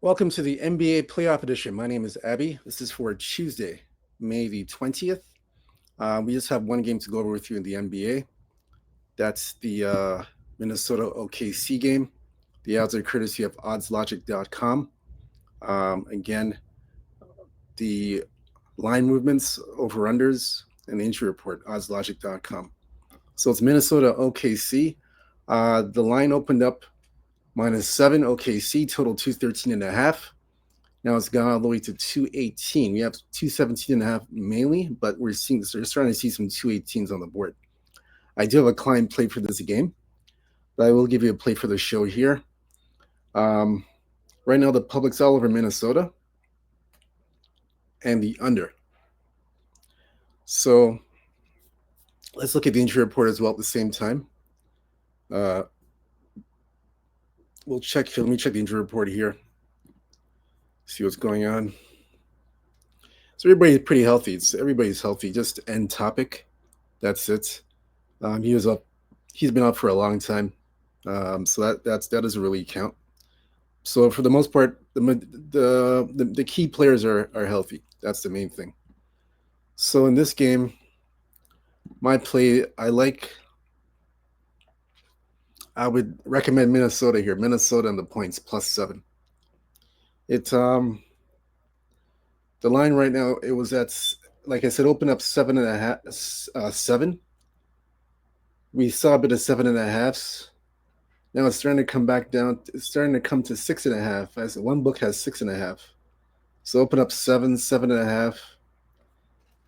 Welcome to the NBA Playoff Edition. My name is Abby. This is for Tuesday, May the 20th. We just have one game to go over with you in the NBA. That's the Minnesota OKC game. The odds are courtesy of oddslogic.com. Again, the line movements, over-unders, and the injury report, oddslogic.com. So it's Minnesota OKC. The line opened up -7 OKC, total 213.5. Now it's gone all the way to 218. We have 217.5 mainly, but we're starting to see some 218s on the board. I do have a client play for this game, but I will give you a play for the show here. Right now, the public's all over Minnesota and the under. So let's look at the injury report as well at the same time. Let me check the injury report here. See what's going on. So everybody's pretty healthy. Everybody's healthy. Just end topic. That's it. He's been out for a long time. So that doesn't really count. So for the most part, the key players are healthy. That's the main thing. So in this game, my play, I would recommend Minnesota here. Minnesota and the points +7. It's the line right now. It was at, like I said, open up 7.5, 7. We saw a bit of 7.5s. Now it's starting to come back down. It's starting to come to 6.5. As one book has 6.5. So open up 7, 7.5.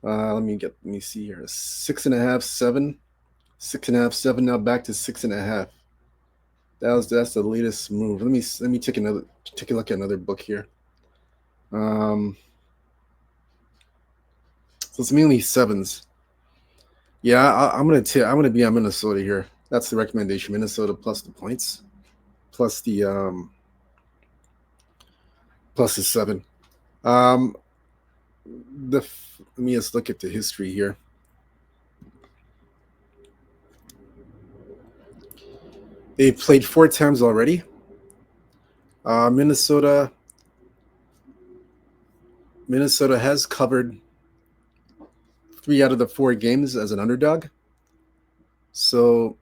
Let me see here. 6.5, 7, 6.5, 7. Now back to 6.5. That's the latest move. Let me take a look at another book here. So it's mainly 7s. Yeah, I'm gonna be on Minnesota here. That's the recommendation. Minnesota plus the points, plus the 7. Let me just look at the history here. They've played 4 times already. Minnesota has covered 3 out of the 4 games as an underdog. So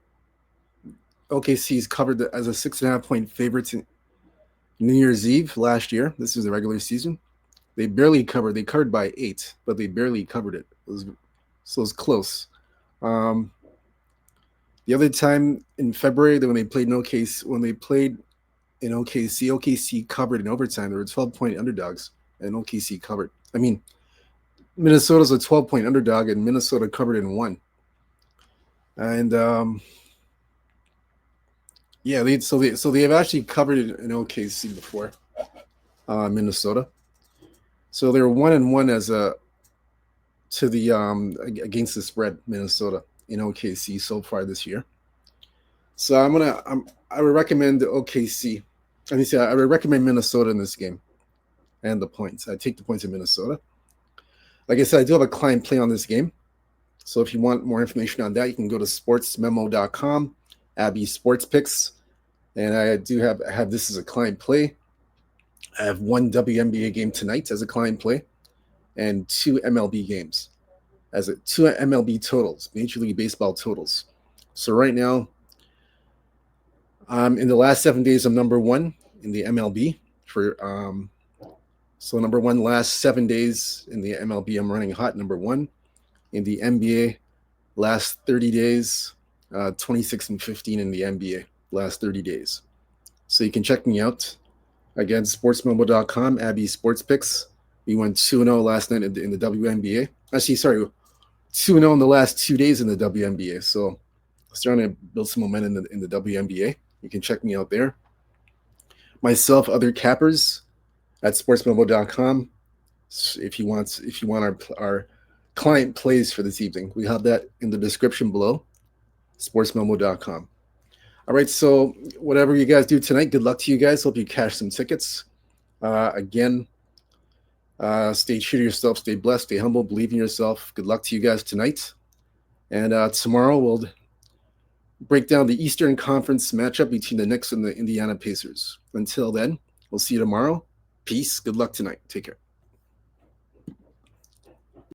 OKC's covered as a 6.5 point favorite in New Year's Eve last year. This was the regular season. They barely covered. They covered by 8, but they barely covered it. So it was close. The other time in February, when they played in OKC covered in overtime. There were 12-point underdogs, and OKC covered. I mean, Minnesota's a 12-point underdog, and Minnesota covered in 1. And yeah, they have actually covered it in OKC before, Minnesota. So they're 1-1 against the spread, Minnesota in OKC so far this year. So I would recommend OKC. I would recommend Minnesota in this game, and the points. I take the points in Minnesota. Like I said, I do have a client play on this game. So if you want more information on that, you can go to sportsmemo.com, Abby Sports Picks, and I do have this as a client play. I have 1 WNBA game tonight as a client play, and 2 MLB games as 2 MLB totals, Major League Baseball totals. So right now, in the last 7 days, I'm number 1 in the MLB so number 1 last 7 days in the MLB. I'm running hot, number 1 in the NBA. Last 30 days, 26-15 in the NBA. Last 30 days. So you can check me out. Again, sportsmobile.com, Abby Sports Picks. We went 2-0 last night in the WNBA. Actually, sorry, 2-0 in the last 2 days in the WNBA. So starting to build some momentum in the WNBA. You can check me out there. Myself, other cappers at sportsmobile.com. If you want our client plays for this evening, we have that in the description below. sportsmemo.com. All right, so whatever you guys do tonight, good luck to you guys. Hope you cash some tickets. Again, stay true to yourself, stay blessed, stay humble, believe in yourself. Good luck to you guys tonight. And tomorrow we'll break down the Eastern Conference matchup between the Knicks and the Indiana Pacers. Until then, we'll see you tomorrow. Peace. Good luck tonight. Take care.